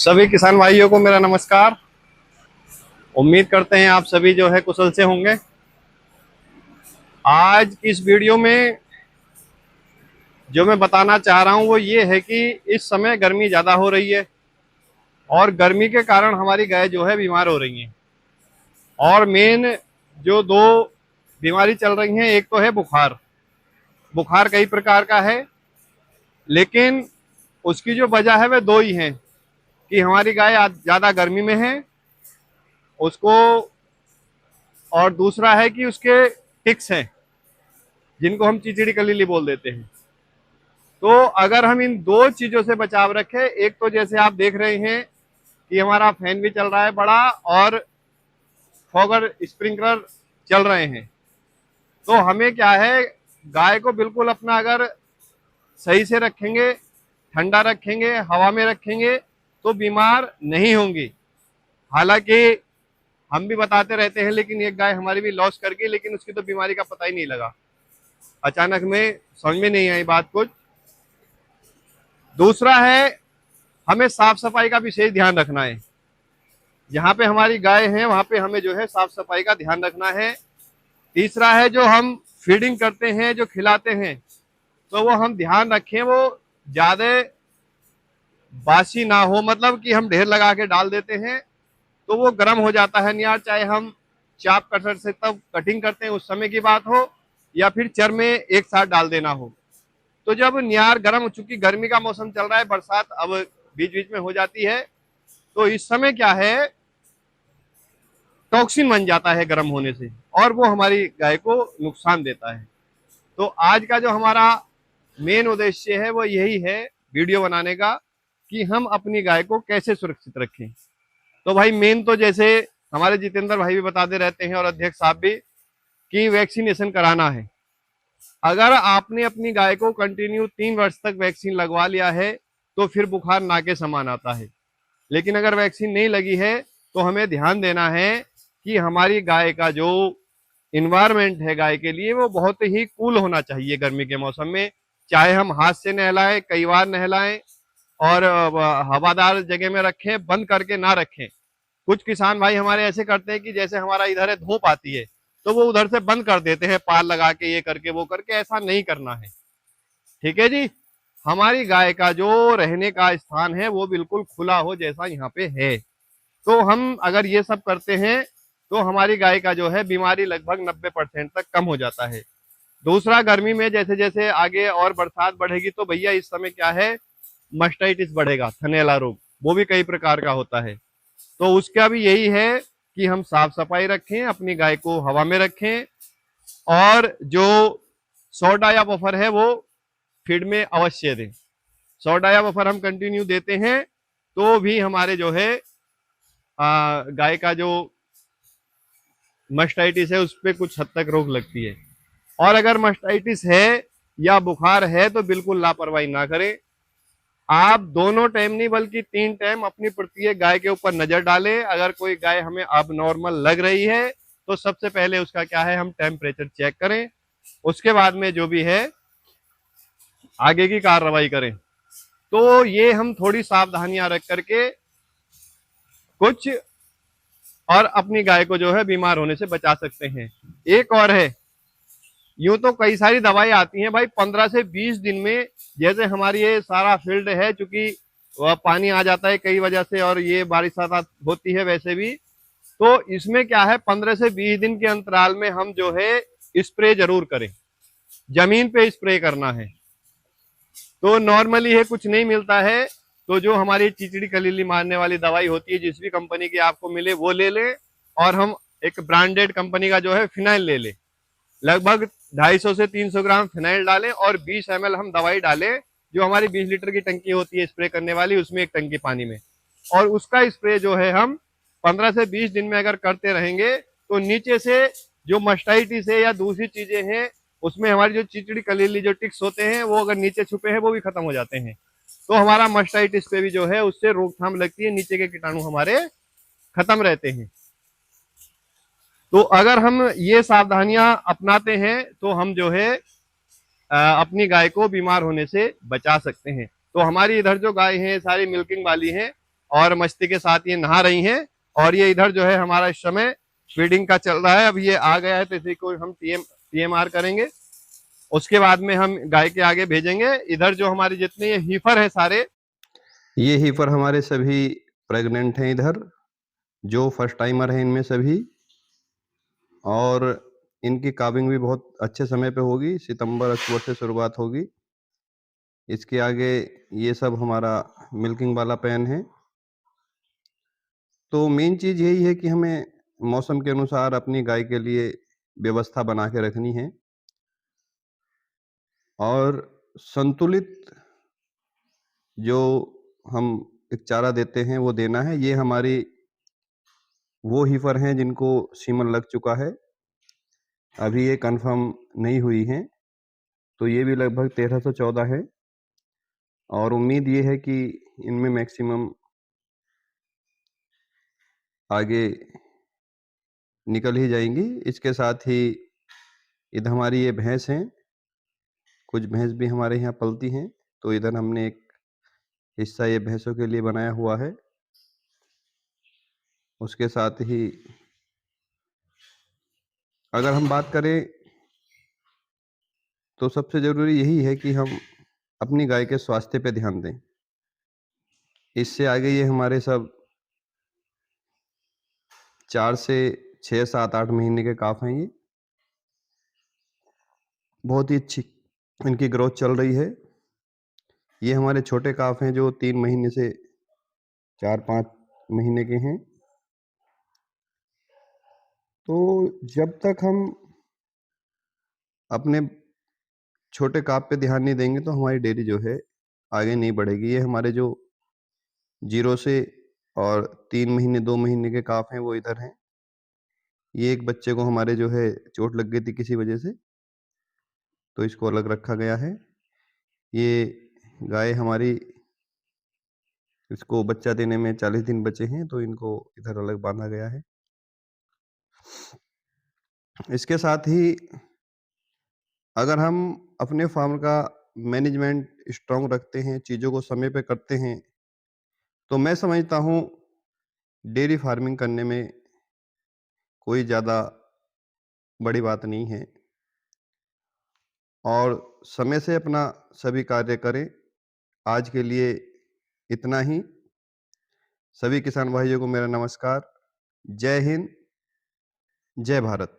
सभी किसान भाइयों को मेरा नमस्कार। उम्मीद करते हैं आप सभी जो है कुशल से होंगे। आज की इस वीडियो में जो मैं बताना चाह रहा हूं वो ये है कि इस समय गर्मी ज़्यादा हो रही है और गर्मी के कारण हमारी गाय जो है बीमार हो रही हैं। और मेन जो दो बीमारी चल रही हैं, एक तो है बुखार। बुखार कई प्रकार का है, लेकिन उसकी जो वजह है वह दो ही हैं कि हमारी गाय ज़्यादा गर्मी में है उसको, और दूसरा है कि उसके टिक्स हैं जिनको हम चिचिड़ी कलीली बोल देते हैं। तो अगर हम इन दो चीज़ों से बचाव रखें, एक तो जैसे आप देख रहे हैं कि हमारा फैन भी चल रहा है बड़ा और फॉगर स्प्रिंकलर चल रहे हैं, तो हमें क्या है, गाय को बिल्कुल अपना अगर सही से रखेंगे, ठंडा रखेंगे, हवा में रखेंगे तो बीमार नहीं होंगी। हालांकि हम भी बताते रहते हैं, लेकिन एक गाय हमारी भी लॉस कर गई, लेकिन उसकी तो बीमारी का पता ही नहीं लगा, अचानक में समझ में नहीं आई बात कुछ। दूसरा है, हमें साफ सफाई का विशेष ध्यान रखना है। जहाँ पे हमारी गाय है वहाँ पे हमें जो है साफ सफाई का ध्यान रखना है। तीसरा है, जो हम फीडिंग करते हैं, जो खिलाते हैं, तो वो हम ध्यान रखें वो ज्यादा बासी ना हो। मतलब कि हम ढेर लगा के डाल देते हैं तो वो गर्म हो जाता है नियार, चाहे हम चाप कटर से तब कटिंग करते हैं उस समय की बात हो या फिर चर में एक साथ डाल देना हो। तो जब नियार गर्म, चूंकि गर्मी का मौसम चल रहा है, बरसात अब बीच बीच में हो जाती है, तो इस समय क्या है, टॉक्सिन बन जाता है गर्म होने से और वो हमारी गाय को नुकसान देता है। तो आज का जो हमारा मेन उद्देश्य है वो यही है वीडियो बनाने का, कि हम अपनी गाय को कैसे सुरक्षित रखें। तो भाई मेन तो जैसे हमारे जितेंद्र भाई भी बताते रहते हैं और अध्यक्ष साहब भी, कि वैक्सीनेशन कराना है। अगर आपने अपनी गाय को कंटिन्यू 3 वर्ष तक वैक्सीन लगवा लिया है तो फिर बुखार ना के समान आता है। लेकिन अगर वैक्सीन नहीं लगी है तो हमें ध्यान देना है कि हमारी गाय का जो इन्वायरमेंट है गाय के लिए वो बहुत ही कूल होना चाहिए गर्मी के मौसम में। चाहे हम हाथ से नहलाएं, कई बार नहलाएं और हवादार जगह में रखें, बंद करके ना रखें। कुछ किसान भाई हमारे ऐसे करते हैं कि जैसे हमारा इधर है धूप आती है तो वो उधर से बंद कर देते हैं, पार लगा के, ये करके वो करके। ऐसा नहीं करना है, ठीक है जी। हमारी गाय का जो रहने का स्थान है वो बिल्कुल खुला हो, जैसा यहाँ पे है। तो हम अगर ये सब करते हैं तो हमारी गाय का जो है बीमारी लगभग 90% तक कम हो जाता है। दूसरा, गर्मी में जैसे जैसे आगे और बरसात बढ़ेगी तो भैया इस समय क्या है, मस्टाइटिस बढ़ेगा, थनैला रोग, वो भी कई प्रकार का होता है। तो उसका भी यही है कि हम साफ सफाई रखें, अपनी गाय को हवा में रखें, और जो सोडा या बफर है वो फीड में अवश्य दें। सोडा या बफर हम कंटिन्यू देते हैं तो भी हमारे जो है गाय का जो मस्टाइटिस है उस पर कुछ हद तक रोक लगती है। और अगर मस्टाइटिस है या बुखार है तो बिल्कुल लापरवाही ना करें। आप दोनों टाइम नहीं बल्कि 3 टाइम अपनी प्रत्येक गाय के ऊपर नजर डालें। अगर कोई गाय हमें अब नॉर्मल लग रही है तो सबसे पहले उसका क्या है, हम टेम्परेचर चेक करें, उसके बाद में जो भी है आगे की कार्रवाई करें। तो ये हम थोड़ी सावधानियां रख करके कुछ और अपनी गाय को जो है बीमार होने से बचा सकते हैं। एक और है, यूं तो कई सारी दवाई आती हैं भाई 15 से 20 दिन में। जैसे हमारी ये सारा फील्ड है, चूंकि वह पानी आ जाता है कई वजह से और ये बारिश होती है वैसे भी, तो इसमें क्या है 15 से 20 दिन के अंतराल में हम जो है स्प्रे जरूर करें, जमीन पे स्प्रे करना है। तो नॉर्मली है कुछ नहीं मिलता है तो जो हमारी चिचड़ी कलीली मारने वाली दवाई होती है, जिस भी कंपनी की आपको मिले वो ले लें, और हम एक ब्रांडेड कंपनी का जो है फिनाइल ले लें। लगभग 250 से 300 ग्राम फिनाइल डालें और 20 ml हम दवाई डालें। जो हमारी 20 लीटर की टंकी होती है स्प्रे करने वाली, उसमें एक टंकी पानी में, और उसका स्प्रे जो है हम 15 से 20 दिन में अगर करते रहेंगे तो नीचे से जो मस्टाइटिस है या दूसरी चीजें हैं उसमें हमारी जो चिचड़ी कलीली जो टिक्स होते हैं वो अगर नीचे छुपे हैं वो भी खत्म हो जाते हैं। तो हमारा मस्टाइटिस पे भी जो है उससे रोकथाम लगती है, नीचे के कीटाणु हमारे खत्म रहते हैं। तो अगर हम ये सावधानियां अपनाते हैं तो हम जो है अपनी गाय को बीमार होने से बचा सकते हैं। तो हमारी इधर जो गाय है सारी मिल्किंग वाली हैं और मस्ती के साथ ये नहा रही हैं। और ये इधर जो है हमारा इस समय फीडिंग का चल रहा है। अब ये आ गया है तो इसी को हम टीएमआर करेंगे। उसके बाद में हम गाय के आगे भेजेंगे। इधर जो हमारी जितने ये हीफर है सारे, ये हीफर हमारे सभी प्रेग्नेंट हैं इधर, जो फर्स्ट टाइमर हैं इनमें सभी। और इनकी काबिंग भी बहुत अच्छे समय पे होगी, सितंबर अक्टूबर से शुरुआत होगी। इसके आगे ये सब हमारा मिल्किंग वाला पैन है। तो मेन चीज़ यही है कि हमें मौसम के अनुसार अपनी गाय के लिए व्यवस्था बना के रखनी है और संतुलित जो हम एक चारा देते हैं वो देना है। ये हमारी वो हीफर हैं जिनको सीमन लग चुका है, अभी ये कंफर्म नहीं हुई हैं, तो ये भी लगभग 1314 है और उम्मीद ये है कि इनमें मैक्सिमम आगे निकल ही जाएंगी। इसके साथ ही इधर हमारी ये भैंस हैं, कुछ भैंस भी हमारे यहाँ पलती हैं, तो इधर हमने एक हिस्सा ये भैंसों के लिए बनाया हुआ है। उसके साथ ही अगर हम बात करें तो सबसे ज़रूरी यही है कि हम अपनी गाय के स्वास्थ्य पे ध्यान दें। इससे आगे ये हमारे सब 4 से 6, 7, 8 महीने के काफ हैं ये। बहुत ही अच्छी इनकी ग्रोथ चल रही है। ये हमारे छोटे काफ हैं जो 3 महीने से 4-5 महीने के हैं। तो जब तक हम अपने छोटे काफ पे ध्यान नहीं देंगे तो हमारी डेयरी जो है आगे नहीं बढ़ेगी। ये हमारे जो 0 से और 3 महीने 2 महीने के काफ हैं वो इधर हैं। ये एक बच्चे को हमारे जो है चोट लग गई थी किसी वजह से, तो इसको अलग रखा गया है। ये गाय हमारी, इसको बच्चा देने में 40 दिन बचे हैं, तो इनको इधर अलग बांधा गया है। इसके साथ ही अगर हम अपने फार्म का मैनेजमेंट स्ट्रांग रखते हैं, चीज़ों को समय पे करते हैं, तो मैं समझता हूँ डेयरी फार्मिंग करने में कोई ज़्यादा बड़ी बात नहीं है और समय से अपना सभी कार्य करें। आज के लिए इतना ही। सभी किसान भाइयों को मेरा नमस्कार। जय हिंद, जय भारत।